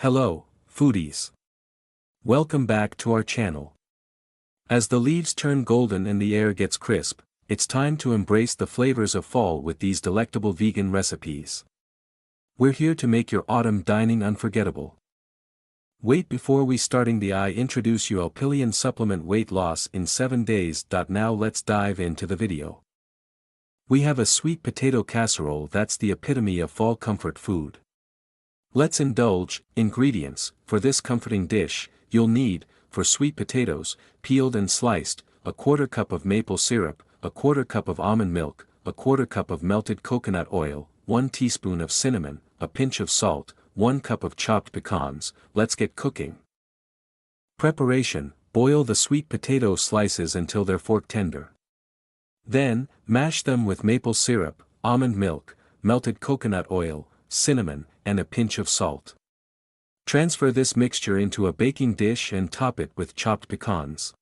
Hello, foodies. Welcome back to our channel. As the leaves turn golden and the air gets crisp, it's time to embrace the flavors of fall with these delectable vegan recipes. We're here to make your autumn dining unforgettable. Wait, before we starting I introduce you Alpillion supplement weight loss in 7 days. Now let's dive into the video. We have a sweet potato casserole that's the epitome of fall comfort food. Let's indulge. Ingredients: for this comforting dish, you'll need, for sweet potatoes, peeled and sliced, a quarter cup of maple syrup, a quarter cup of almond milk, a quarter cup of melted coconut oil, 1 teaspoon of cinnamon, a pinch of salt, 1 cup of chopped pecans. Let's get cooking. Preparation: boil the sweet potato slices until they're fork tender. Then, mash them with maple syrup, almond milk, melted coconut oil, cinnamon, and a pinch of salt. Transfer this mixture into a baking dish and top it with chopped pecans.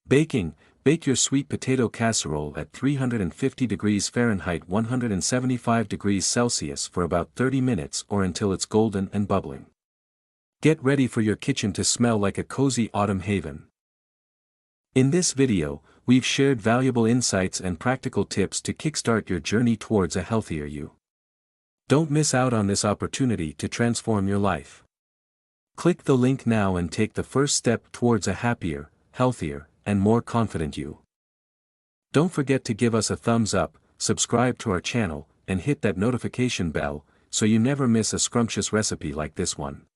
Baking: bake your sweet potato casserole at 350 degrees Fahrenheit 175 degrees Celsius for about 30 minutes or until it's golden and bubbling. Get ready for your kitchen to smell like a cozy autumn haven. In this video, we've shared valuable insights and practical tips to kickstart your journey towards a healthier you. Don't miss out on this opportunity to transform your life. Click the link now and take the first step towards a happier, healthier, and more confident you. Don't forget to give us a thumbs up, subscribe to our channel, and hit that notification bell, so you never miss a scrumptious recipe like this one.